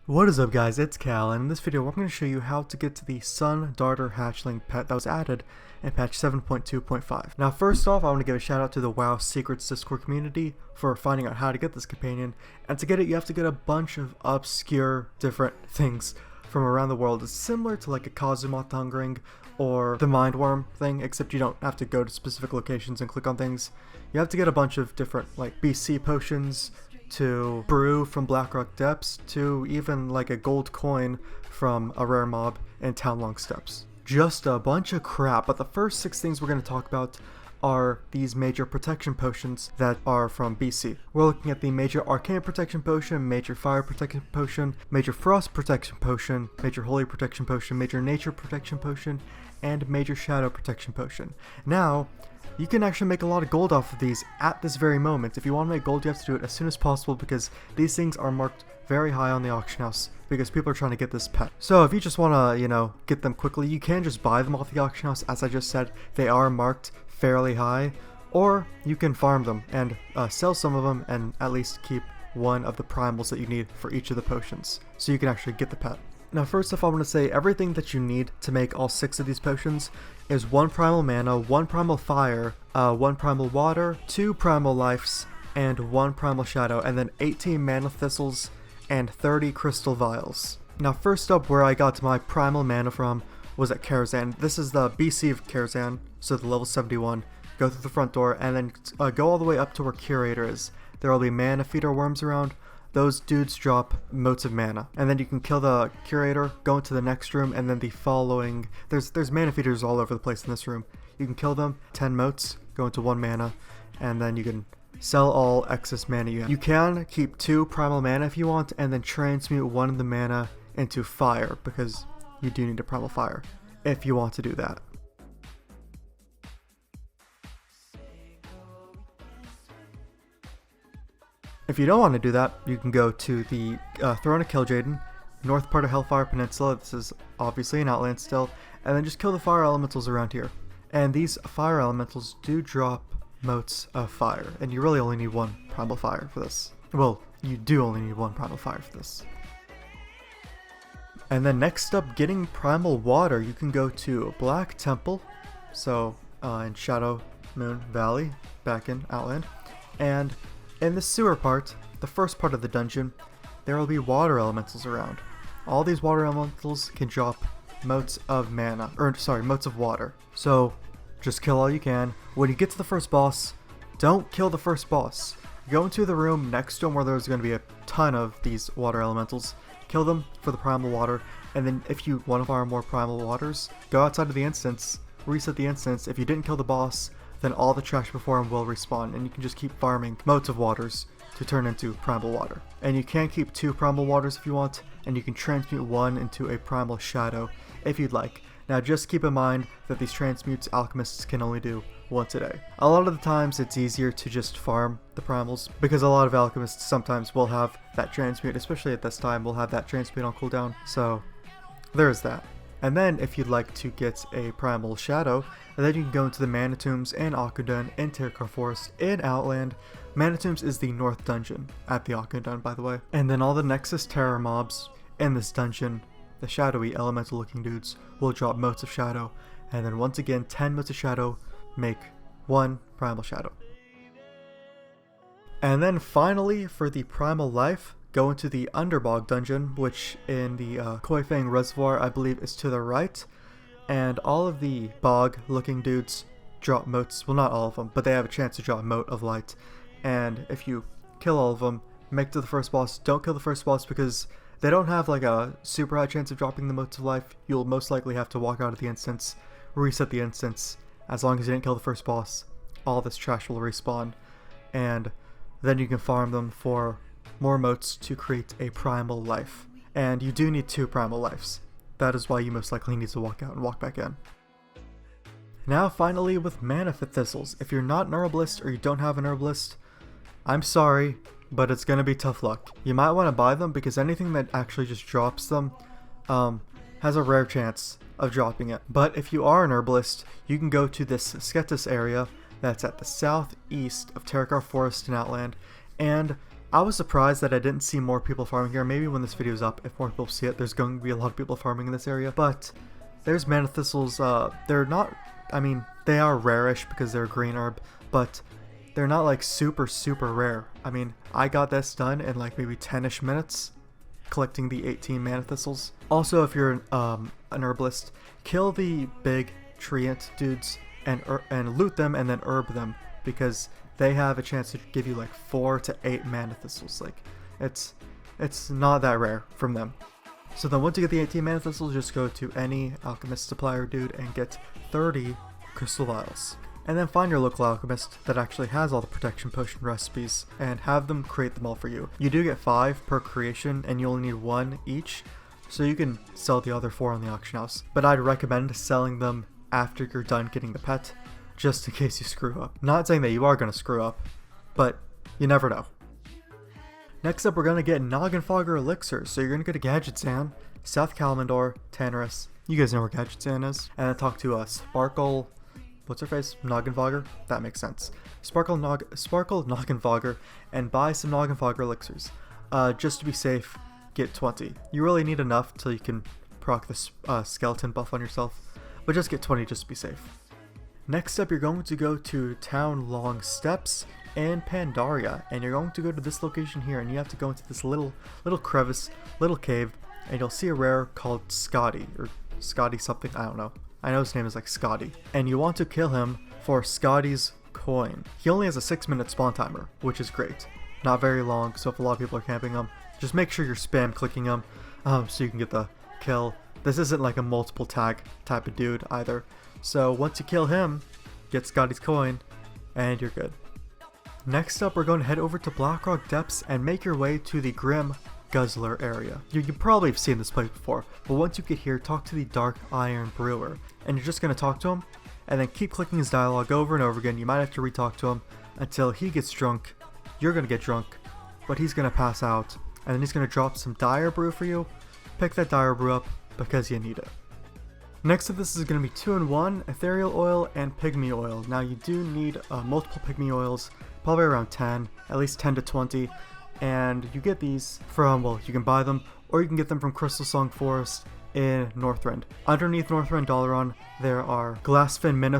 What is up guys, it's Cal, and in this video I'm going to show you how to get to the Sun Darter Hatchling pet that was added in patch 7.2.5. Now first off, I want to give a shout out to the WoW Secrets Discord community for finding out how to get this companion, and to get it you have to get a bunch of obscure different things from around the world. It's similar to like a Kazumoth Hungering or the Mindworm thing, except you don't have to go to specific locations and click on things. You have to get a bunch of different like BC potions, to brew from Blackrock Depths, to even like a gold coin from a rare mob in Townlong Steppes. Just a bunch of crap, but the first 6 things we're going to talk about are these major protection potions that are from BC. We're looking at the major arcane protection potion, major fire protection potion, major frost protection potion, major holy protection potion, major nature protection potion, and major shadow protection potion. Now, you can actually make a lot of gold off of these at this very moment. If you want to make gold, you have to do it as soon as possible because these things are marked very high on the auction house because people are trying to get this pet. So if you just want to, get them quickly, you can just buy them off the auction house. As I just said, they are marked fairly high, or you can farm them and sell some of them and at least keep one of the primals that you need for each of the potions, so you can actually get the pet. Now first off, I want to say everything that you need to make all 6 of these potions is 1 primal mana, 1 primal fire, 1 primal water, 2 primal lives, and 1 primal shadow, and then 18 mana thistles and 30 crystal vials. Now first up, where I got my primal mana from was at Karazhan. This is the BC of Karazhan, so the level 71. Go through the front door and then go all the way up to where Curator is. There will be mana feeder worms around. Those dudes drop motes of mana, and then you can kill the Curator, go into the next room, and then the following, there's mana feeders all over the place in this room. You can kill them, 10 motes, go into 1 mana, and then you can sell all excess mana you have. You can keep 2 primal mana if you want, and then transmute 1 of the mana into fire, because you do need a primal fire, if you want to do that. If you don't want to do that, you can go to the Throne of Kil'jaeden, north part of Hellfire Peninsula. This is obviously an outland still, and then just kill the fire elementals around here. And these fire elementals do drop motes of fire, and you really only need 1 primal fire for this. Well, you do only need 1 primal fire for this. And then next up, getting primal water, you can go to Black Temple, so in Shadow Moon Valley, back in Outland, and in the sewer part, the first part of the dungeon, there will be water elementals around. All these water elementals can drop motes of mana, motes of water. So just kill all you can. When you get to the first boss, don't kill the first boss. Go into the room next to him where there's going to be a ton of these water elementals. Kill them for the primal water, and then if you want to farm more primal waters, go outside of the instance, reset the instance. If you didn't kill the boss, then all the trash before him will respawn, and you can just keep farming motes of waters to turn into primal water. And you can keep 2 primal waters if you want, and you can transmute 1 into a primal shadow if you'd like. Now just keep in mind that these transmutes alchemists can only do once a day. A lot of the times it's easier to just farm the primals, because a lot of alchemists sometimes will have that transmute, especially at this time, will have that transmute on cooldown, so there's that. And then if you'd like to get a primal shadow, then you can go into the Mana Tombs in Gul'dan, in Tearcar Forest, in Outland. Mana Tombs is the north dungeon at the Gul'dan, by the way. And then all the Nexus Terror mobs in this dungeon, the shadowy elemental looking dudes, will drop motes of shadow. And then once again, 10 motes of shadow make 1 primal shadow. And then finally, for the primal life, go into the Underbog dungeon, which in the Koifang Reservoir I believe is to the right, and all of the bog looking dudes drop motes, well not all of them, but they have a chance to drop a mote of light. And if you kill all of them, make it to the first boss. Don't kill the first boss because they don't have like a super high chance of dropping the motes of life. You'll most likely have to walk out of the instance, reset the instance. As long as you didn't kill the first boss, all this trash will respawn, and then you can farm them for more motes to create a primal life. And you do need 2 primal lives. That is why you most likely need to walk out and walk back in. Now finally with mana thistles. If you're not an herbalist or you don't have an herbalist, I'm sorry, but it's gonna be tough luck. You might want to buy them because anything that actually just drops them has a rare chance of dropping it. But if you are an herbalist, you can go to this Sketis area that's at the southeast of Tearcar Forest in Outland, and I was surprised that I didn't see more people farming here. Maybe when this video is up, if more people see it, there's going to be a lot of people farming in this area. But there's mana thistles. They're not, I mean, they are rarish because they're a green herb, but they're not like super rare. I mean, I got this done in like maybe 10ish minutes, collecting the 18 mana thistles. Also, if you're an herbalist, kill the big tree ant dudes and loot them and then herb them, because they have a chance to give you like 4 to 8 mana thistles. Like, it's not that rare from them. So then once you get the 18 mana thistles, just go to any alchemist supplier dude and get 30 crystal vials. And then find your local alchemist that actually has all the protection potion recipes and have them create them all for you. You do get 5 per creation and you only need 1 each, so you can sell the other 4 on the auction house. But I'd recommend selling them after you're done getting the pet, just in case you screw up. Not saying that you are going to screw up, but you never know. Next up, we're going to get Noggin Flogger Elixirs. So you're going to go to Gadgetzan, South Kalimdor, Tannerus. You guys know where Gadgetzan is. And then talk to Sparkle, what's her face? Noggin Flogger? That makes sense. Sparkle Noggin Flogger, and buy some Noggin Flogger Elixirs. Just to be safe, get 20. You really need enough till you can proc the skeleton buff on yourself, but just get 20 just to be safe. Next up, you're going to go to Town Long Steps and Pandaria, and you're going to go to this location here, and you have to go into this little crevice, little cave, and you'll see a rare called Scotty, or Scotty something, I don't know. I know his name is like Scotty, and you want to kill him for Scotty's coin. He only has a 6-minute spawn timer, which is great. Not very long, so if a lot of people are camping him, just make sure you're spam clicking him so you can get the kill. This isn't like a multiple tag type of dude either. So once you kill him, get Scotty's coin, and you're good. Next up, we're going to head over to Blackrock Depths and make your way to the Grim Guzzler area. You probably have seen this place before, but once you get here, talk to the Dark Iron Brewer, and you're just going to talk to him, and then keep clicking his dialogue over and over again. You might have to re-talk to him until he gets drunk. You're going to get drunk, but he's going to pass out, and then he's going to drop some Dire Brew for you. Pick that Dire Brew up because you need it. Next up, this is going to be 2-in-1, Ethereal Oil and Pygmy Oil. Now you do need multiple Pygmy Oils, probably around 10, at least 10 to 20, and you get these from, well, you can buy them, or you can get them from Crystal Song Forest in Northrend. Underneath Northrend Dalaran, there are Glassfin Minnow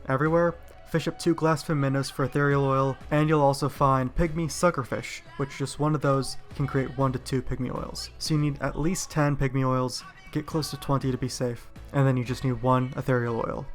everywhere. Fish up 2 Glassfin Minnows for Ethereal Oil, and you'll also find Pygmy Suckerfish, which just one of those can create 1 to 2 Pygmy Oils. So you need at least 10 Pygmy Oils, get close to 20 to be safe, and then you just need 1 Ethereal Oil.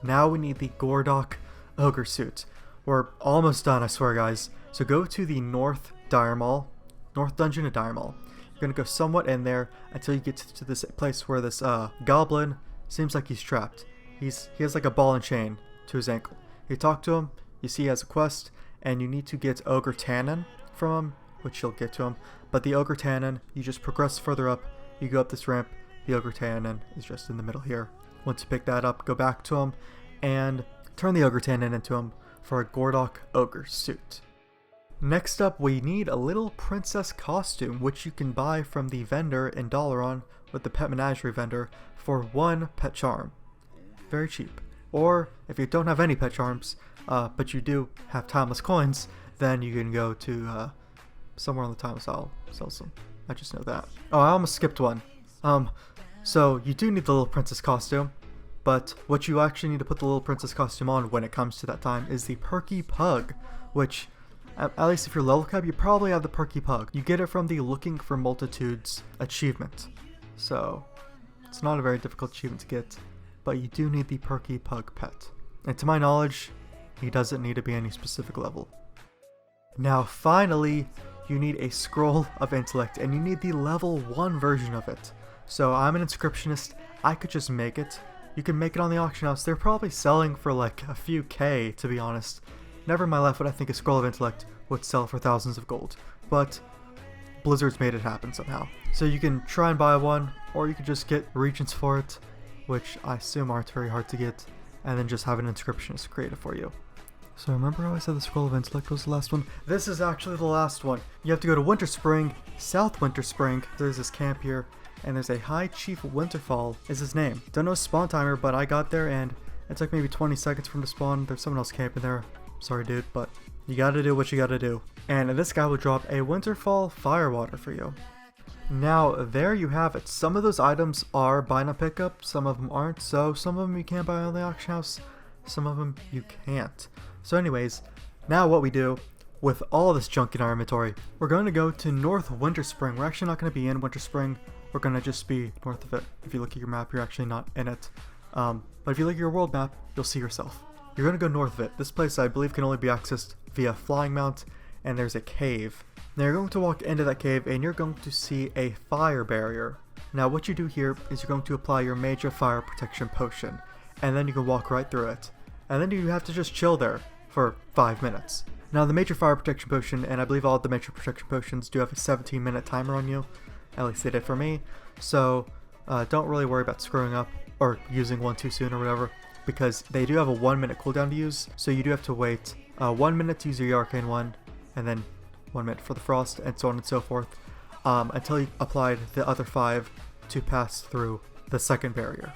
Now we need the Gordok Ogre Suit. We're almost done, I swear, guys. So go to the North Dungeon of Dire Maul. You're going to go somewhat in there until you get to this place where this goblin seems like he's trapped. He has like a ball and chain to his ankle. You talk to him, you see he has a quest, and you need to get Ogre Tannin from him, which you'll get to him. But the Ogre Tannin, you just progress further up, you go up this ramp, the Ogre Tannin is just in the middle here. Once you pick that up, go back to him, and turn the Ogre Tannin into him for a Gordok Ogre Suit. Next up, we need a little princess costume, which you can buy from the vendor in Dalaran with the Pet Menagerie vendor for 1 pet charm. Very cheap. Or if you don't have any pet charms, but you do have timeless coins, then you can go to somewhere on the timeless I'll sell some. I just know that. Oh, I almost skipped one. So you do need the little princess costume, but what you actually need to put the little princess costume on when it comes to that time is the Perky Pug, which, at least if you're level cap, you probably have the Perky Pug. You get it from the Looking for Multitudes achievement. So it's not a very difficult achievement to get, but you do need the Perky Pug pet. And to my knowledge, he doesn't need to be any specific level. Now finally, you need a Scroll of Intellect, and you need the level 1 version of it. So I'm an inscriptionist, I could just make it. You can make it on the auction house. They're probably selling for like a few K, to be honest. Never in my life would I think a Scroll of Intellect would sell for thousands of gold. But Blizzard's made it happen somehow. So you can try and buy one, or you could just get regents for it, which I assume aren't very hard to get, and then just have an inscriptionist create it for you. So remember how I said the Scroll of Intellect was the last one? This is actually the last one. You have to go to Winter Spring, South Winter Spring. There's this camp here, and there's a High Chief Winterfall is his name. Don't know spawn timer, but I got there and it took maybe 20 seconds from the spawn. There's someone else camping there. Sorry dude, but You gotta do what you gotta do. And this guy will drop a Winterfall Firewater for you. Now, there you have it. Some of those items are buy now pickup, some of them aren't. So some of them you can buy on the auction house, some of them you can't. So anyways, now what we do with all this junk in our inventory, we're going to go to North Winterspring. We're actually not going to be in Winterspring. We're going to just be north of it. If you look at your map, you're actually not in it. But if you look at your world map, you'll see yourself. You're going to go north of it. This place, I believe, can only be accessed via flying mount, and there's a cave. Now you're going to walk into that cave, and you're going to see a fire barrier. Now what you do here is you're going to apply your major fire protection potion, and then you can walk right through it. And then you have to just chill there for 5 minutes. Now the major fire protection potion, and I believe all the major protection potions do have a 17-minute timer on you. At least they did for me. So don't really worry about screwing up or using one too soon or whatever, because they do have a 1-minute cooldown to use. So you do have to wait 1 minute to use your arcane one, and then 1 minute for the frost, and so on and so forth, until you applied the other 5 to pass through the second barrier.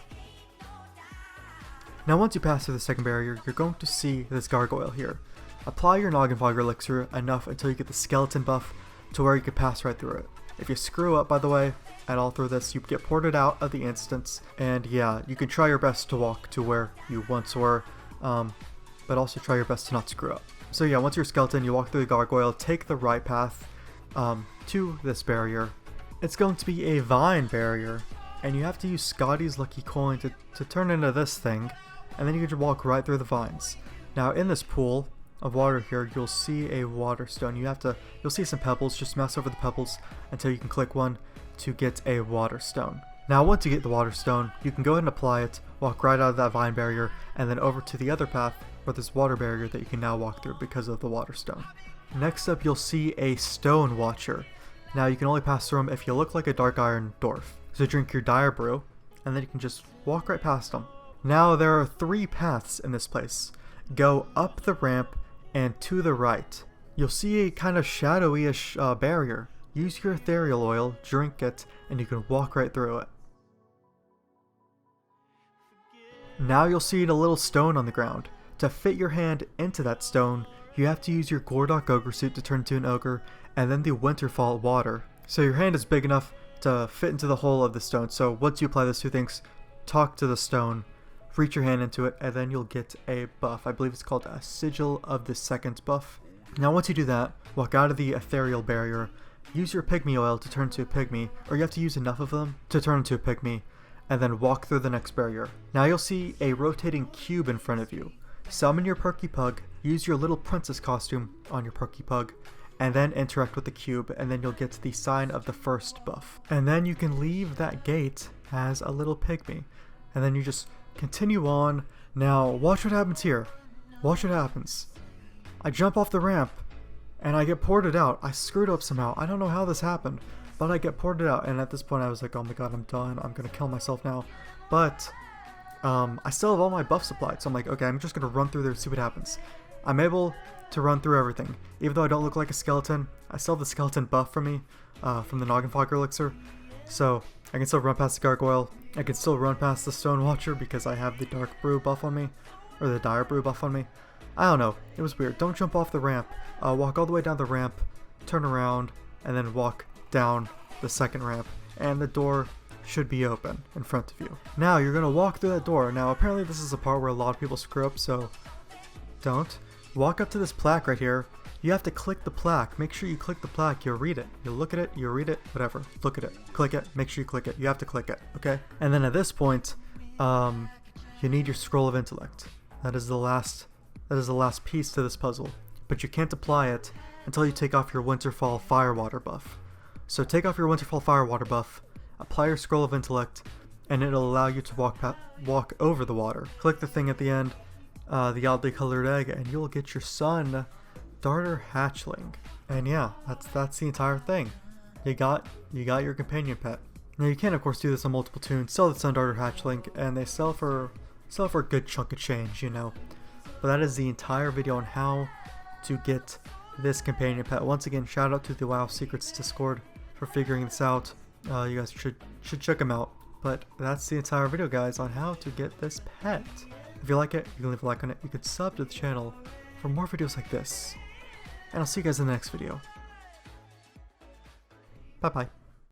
Now once you pass through the second barrier, you're going to see this gargoyle here. Apply your Noggin Flogger elixir enough until you get the skeleton buff to where you can pass right through it. If you screw up, by the way, at all through this, you get ported out of the instance, and yeah, you can try your best to walk to where you once were, but also try your best to not screw up. So yeah, once you're a skeleton, you walk through the gargoyle, take the right path to this barrier. It's going to be a vine barrier, and you have to use Scotty's lucky coin to turn into this thing, and then you can just walk right through the vines. Now in this pool of water here, you'll see a water stone. You'll see some pebbles. Just mess over the pebbles until you can click one to get a water stone. Now once you get the water stone, you can go ahead and apply it, walk right out of that vine barrier, and then over to the other path where there's water barrier that you can now walk through because of the water stone. Next up, you'll see a stone watcher. Now you can only pass through them if you look like a dark iron dwarf. So drink your dire brew, and then you can just walk right past them. Now there are 3 paths in this place. Go up the ramp and to the right. You'll see a kind of shadowy-ish barrier. Use your ethereal oil, drink it, and you can walk right through it. Now you'll see a little stone on the ground. To fit your hand into that stone, you have to use your Gul'dan ogre suit to turn into an ogre, and then the Winterfall water. So your hand is big enough to fit into the hole of the stone. So once you apply those 2 things, talk to the stone, reach your hand into it, and then you'll get a buff. I believe it's called a Sigil of the Second buff. Now once you do that, walk out of the ethereal barrier, use your pygmy oil to turn into a pygmy, or you have to use enough of them to turn into a pygmy, and then walk through the next barrier. Now you'll see a rotating cube in front of you. Summon your Perky Pug, use your little princess costume on your Perky Pug, and then interact with the cube, and then you'll get the sign of the first buff. And then you can leave that gate as a little pygmy, and then you just continue on. Now watch what happens here. Watch what happens. I jump off the ramp, and I get ported out. I screwed up somehow. I don't know how this happened, but I get ported out, and at this point I was like, oh my god, I'm done. I'm gonna kill myself now. But I still have all my buffs applied, so I'm like, okay, I'm just gonna run through there and see what happens. I'm able to run through everything. Even though I don't look like a skeleton, I still have the skeleton buff from me, from the Noggin Flogger elixir. So I can still run past the gargoyle. I can still run past the stone watcher because I have the dark brew buff on me, or the dire brew buff on me. I don't know, it was weird. Don't jump off the ramp. Walk all the way down the ramp, turn around, and then walk down the second ramp, and the door should be open in front of you. Now you're gonna walk through that door. Now apparently this is a part where a lot of people screw up, so don't. Walk up to this plaque right here. You have to click the plaque. Make sure you click the plaque. You'll read it. You'll look at it. You'll read it. Whatever. Look at it. Click it. Make sure you click it. You have to click it. Okay? And then at this point, you need your Scroll of Intellect. That is the last piece to this puzzle. But you can't apply it until you take off your Winterfall Firewater buff. So take off your Winterfall Firewater buff, apply your Scroll of Intellect, and it'll allow you to walk over the water. Click the thing at the end, the oddly colored egg, and you'll get your Sun Darter Hatchling. And yeah, that's the entire thing. You got your companion pet. Now you can of course do this on multiple tunes, sell the Sun Darter Hatchling, and they sell for a good chunk of change, you know. But that is the entire video on how to get this companion pet. Once again, shout out to the WoW Secrets Discord for figuring this out. You guys should check them out. But that's the entire video, guys, on how to get this pet. If you like it, you can leave a like on it. You could sub to the channel for more videos like this. and I'll see you guys in the next video. Bye bye.